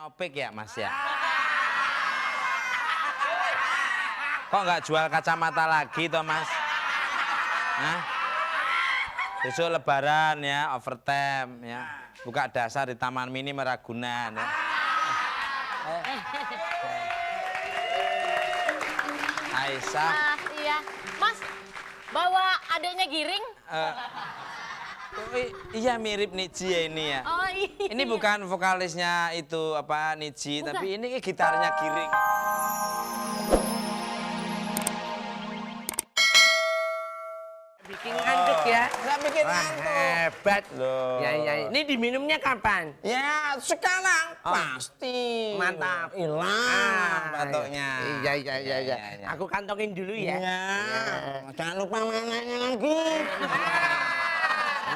Opik ya Mas ya? Kok nggak jual kacamata lagi toh Mas? Hah? Besok lebaran ya, overtime ya. Buka dasar di Taman Mini Meragunan ya. Aisyah. Iya. Mas, bawa adiknya Giring? Iya mirip Niji ya ini ya. Oh iya. Ini bukan vokalisnya itu apa Niji, Bukan. tapi ini gitarnya Giring. Bikin ngantuk ya. Nggak bikin Wah, ngantuk. hebat. Loh. Ya, ya. Ini diminumnya kapan? Ya sekarang pasti. Mantap. Hilang batuknya. Iya, iya, iya, iya. Aku kantongin dulu ya. Iya. Jangan lupa mananya lagi.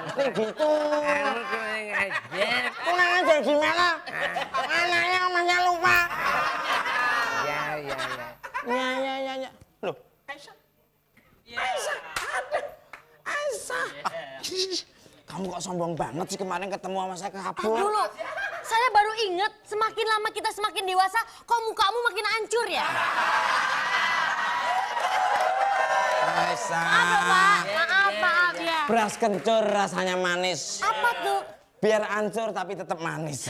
Mesti gitu. Kamu kurang ajar. Kurang aja gimana? Mananya masnya lupa. Ya, ya, ya. Ya. Loh. Aisyah. Aisyah. Kamu kok sombong banget sih kemarin ketemu sama saya ke Habul. Dulu, saya baru inget semakin lama kita semakin dewasa, kok mukamu makin hancur ya? Aisyah. Maaf ya. Beras kencur rasanya manis. Apa tuh? Biar hancur tapi tetap manis.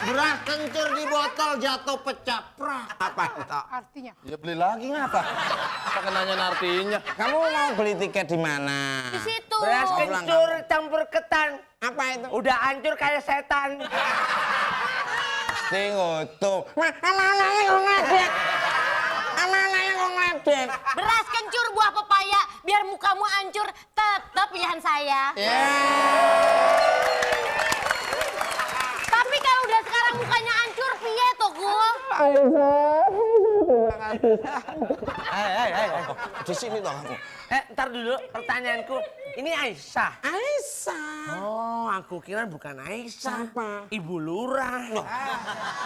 Beras kencur di botol jatuh pecah prak. Apa itu? Artinya? Ya beli lagi ngapa? Pakai nanya artinya. Kamu mau beli tiket di mana? Di situ. Beras Oh, kencur campur ketan. Apa itu? Udah hancur kayak setan. Tingutuh. Anak-anaknya kok ngedek. Anak-anaknya kok ngedek. Beras kencur buah pepaya, biar mukamu hancur, tetap pilihan saya. Tapi kalau udah sekarang mukanya hancur, piye toh, Gul? Di sini toh kamu. Ntar dulu pertanyaanku. Ini Aisyah. Aisyah. Oh, aku kira bukan Aisyah. Siapa? Ibu Lurah.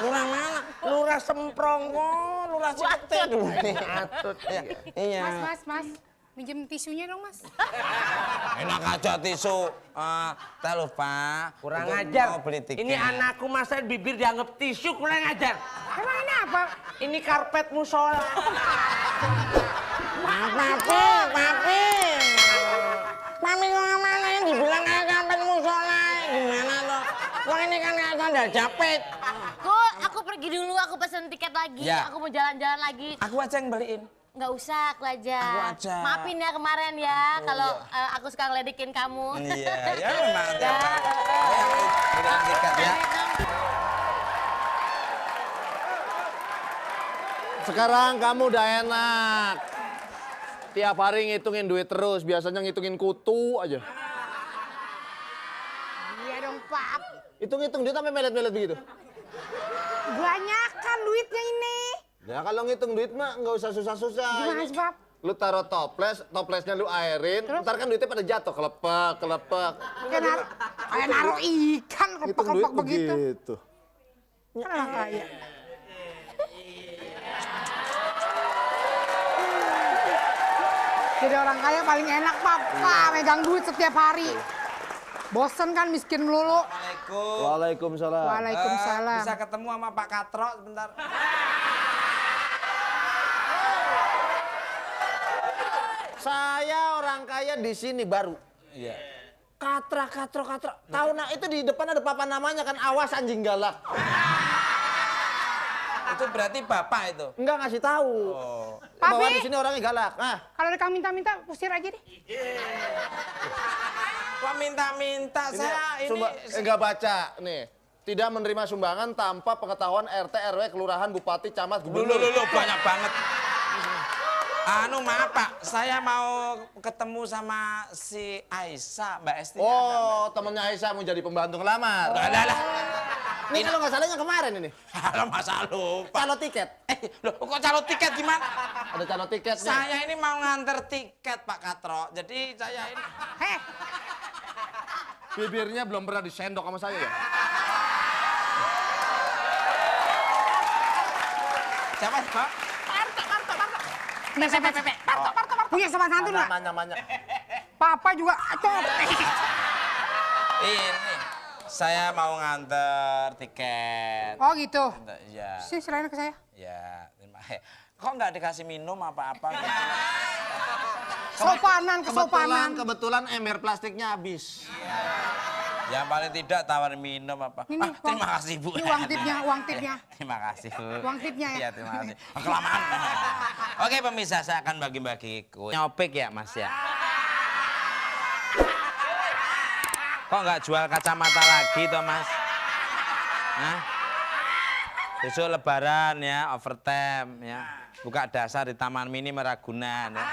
Lurah mana? Lurah Semprong. Oh, lurah Cipete dulu. Atut. Iya. Mas. Minjem tisunya dong, Mas. Enak aja tisu. Tak lupa. Kurang Untuk ajar. mau beli tiket. Ini anakku masa bibir dianggap tisu, kurang ajar. Emang ini apa? Ini karpet musola. Papi. Mami kok mana yang dibilang kayak kampet musola? Gimana toh? Wah ini kan kayak sandal japit. Aku pergi dulu, aku pesen tiket lagi. Ya. Aku mau jalan-jalan lagi. Aku aja yang beliin. Nggak usah, aku aja. Aku aja. Maafin ya kemarin ya, kalau aku suka ngeledekin kamu. Iya, ya memang tiap hari. Saya yang beliin tiket ya. Sekarang kamu udah enak. Tiap hari ngitungin duit terus, biasanya ngitungin kutu aja. Iya dong, Pak. Hitung-hitung duit sampai melet-melet begitu. Banyak kan duitnya ini. Ya kalau ngitung duit mah nggak usah susah-susah. Gimana sih, Pak? Lu taruh toplesnya lu airin, Terus? ntar kan duitnya pada jatuh, kelepek. Kayak naruh ikan, Hitung duit kepak-kepak begitu. begitu. Kan orang kaya. Jadi orang kaya paling enak, Pak, megang duit setiap hari. Bosen kan miskin melulu. Assalamualaikum. Waalaikumsalam. Waalaikumsalam. Bisa ketemu sama Pak Katro sebentar. Saya orang kaya di sini baru. Iya. Katro. Tahu nak itu di depan ada papan namanya kan, awas anjing galak. Itu berarti Bapak itu. Enggak ngasih tahu. Oh. Bahwa Papi. di sini orangnya galak. Nah, Kalau ada kang minta-minta, usir aja deh. Kok minta-minta saya ini. enggak baca nih. Tidak menerima sumbangan tanpa pengetahuan RT, RW, kelurahan, bupati, camat, gubernur. Loh, banyak banget. Maaf Pak, saya mau ketemu sama si Aisyah, Mbak Esti. Oh, temennya Aisyah mau jadi pembantu ngelamar. Lah. Ini kalau nggak salahnya kemarin ini. Halo masa lupa. Calo tiket. Loh, kok calon tiket gimana? Ada calo tiketnya. Saya ini mau nganter tiket Pak Katro, jadi saya ini. Heh, Bibirnya belum pernah disendok sama saya ya. Siapa Pak? Pepe. Punya sama santun nggak? Namanya. Papa juga copet. Ini. Saya mau nganter tiket. Oh gitu. Ya. Sih, serahin ke saya. Ya, terima kasih. Kok nggak dikasih minum apa-apa gitu? Kesopanan. Kebetulan ember plastiknya habis. Yang paling tidak tawar minum apa? Ini, Terima kasih Bu. Ini uang tipnya. Terima kasih Bu. Uang tipnya ya. Iya, terima kasih. Kelamaan. Oke pemirsa, saya akan bagi-bagi kue. Nyopik ya Mas ya? Kok nggak jual kacamata lagi toh Mas? Hah? Besok lebaran ya, overtime ya. Buka dasar di Taman Mini Meragunan ya.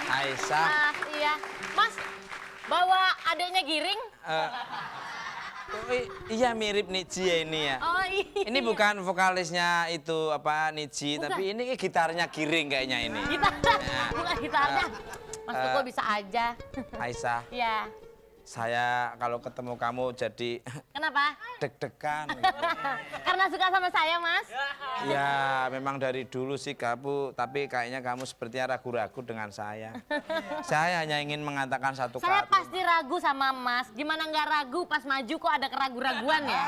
Aisyah. Iya. Mas, bawa adiknya Giring? Iya mirip Niji ya ini ya. Oh iya. Ini bukan vokalisnya itu apa Niji, tapi ini gitarnya Giring kayaknya ini. Gitarnya, bukan gitarnya. Mas Tuko bisa aja. Aisyah, Iya. saya kalau ketemu kamu jadi Kenapa? deg-degan. Karena suka sama saya, Mas. Ya memang dari dulu sih kamu, tapi kayaknya kamu sepertinya ragu-ragu dengan saya. Saya hanya ingin mengatakan satu Saya kata. pasti ragu sama Mas. Gimana nggak ragu pas maju kok ada keraguan-raguan ya?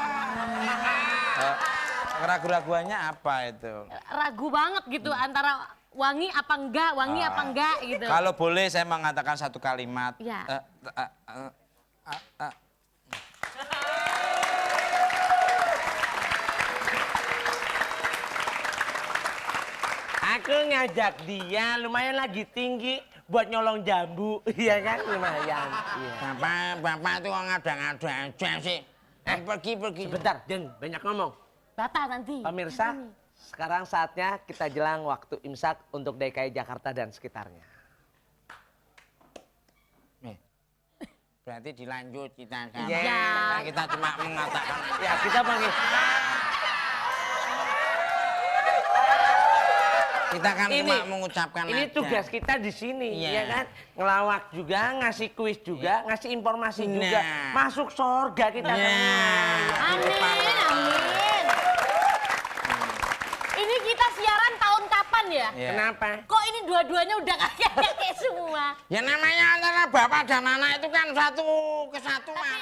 Keraguan-raguannya apa itu? Ragu banget gitu antara wangi apa enggak gitu. Kalau boleh saya mengatakan satu kalimat. Ya. Aku ngajak dia lumayan lagi tinggi buat nyolong jambu. Iya kan lumayan. Iya. Bapak itu kok ngada-ngada aja sih. Pergi. Sebentar, jangan banyak ngomong. Batal nanti. Pemirsa, sekarang saatnya kita jelang waktu imsak untuk DKI Jakarta dan sekitarnya. Berarti dilanjut kita kan. Iya. Nah, kita cuma mengatakan. Ya, kita panggil. Kita kan cuma mengucapkan ini aja. tugas kita di sini, Iya. ya kan? Ngelawak juga, ngasih kuis juga, ngasih informasi juga. Nah. Masuk surga kita semua. Amin. Ini kita siaran tahun kapan ya? Iya. Kenapa? Kok ini dua-duanya udah kakek semua? Ya namanya antara bapak dan anak itu kan satu kesatuan.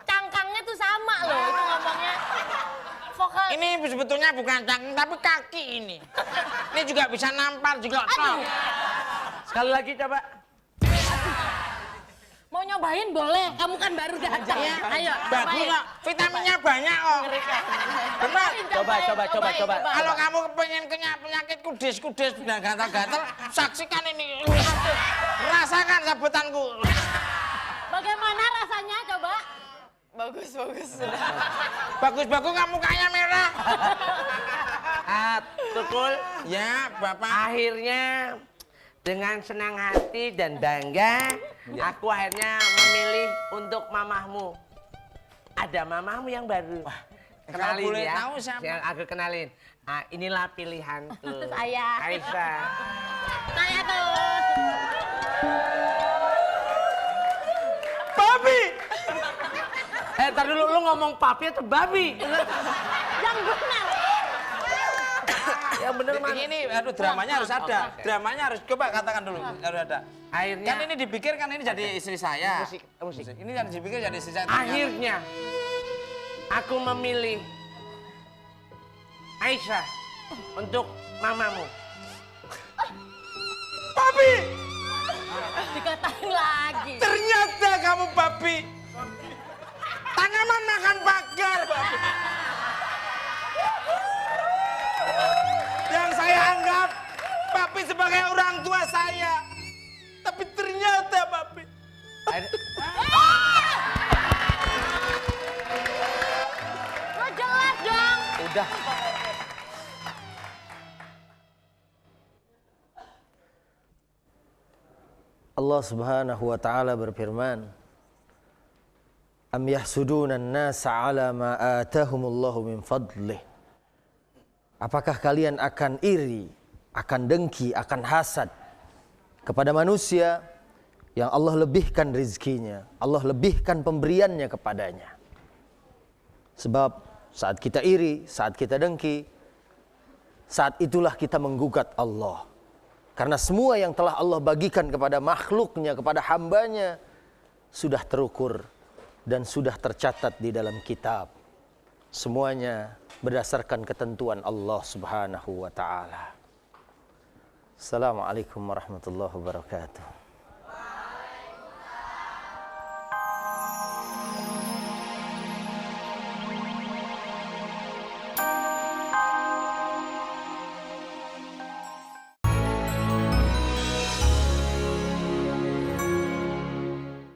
Cangkangnya tuh sama loh, itu ngomongnya. Vokal. Ini sebetulnya bukan cangkang tapi kaki ini. Ini juga bisa nampar juga. Aduh. Sekali lagi coba. Mau nyobain boleh, kamu kan baru datang. Iya. Ayo, Bagus cobain. kok, vitaminnya banyak kok. Benar. Coba. Kalau kamu pengen kena penyakit kudis dan gatal-gatal, saksikan ini. Rasakan sebutanku. Bagaimana rasanya coba? Bagus. Bagus kamu kayaknya merah. Tukul. Ya, Bapak. Akhirnya dengan senang hati dan bangga, aku akhirnya memilih untuk mamahmu. Ada mamahmu yang baru. Kalau boleh tahu siapa? Yang aku kenalin. Ah, inilah pilihanku. Saya. Aisyah. Saya tuh. Babi. Ntar dulu lu ngomong papi atau babi? Yang benar. Yang bener mana? Ini aduh dramanya harus ada. Dramanya harus coba katakan dulu harus ada. Akhirnya. Kan ini dipikir kan ini jadi istri saya. Musik. Ini kan dipikir jadi istri saya. Akhirnya aku memilih Aisyah untuk mamamu. Babi, Dikatain lagi. ternyata kamu babi. Tanaman makan pagar, babi. Yang saya anggap babi sebagai orang tua saya. Tapi ternyata babi. Lo jelas dong. Udah. Allah Subhanahu wa taala berfirman, "Am yahsuduna an-nasa 'ala ma atahumullahu min fadlih." Apakah kalian akan iri, akan dengki, akan hasad kepada manusia yang Allah lebihkan rezekinya, Allah lebihkan pemberiannya kepadanya? Sebab saat kita iri, saat kita dengki, saat itulah kita menggugat Allah. Karena semua yang telah Allah bagikan kepada makhluknya, kepada hambanya, sudah terukur dan sudah tercatat di dalam kitab. Semuanya berdasarkan ketentuan Allah Subhanahu wa ta'ala. Assalamualaikum warahmatullahi wabarakatuh.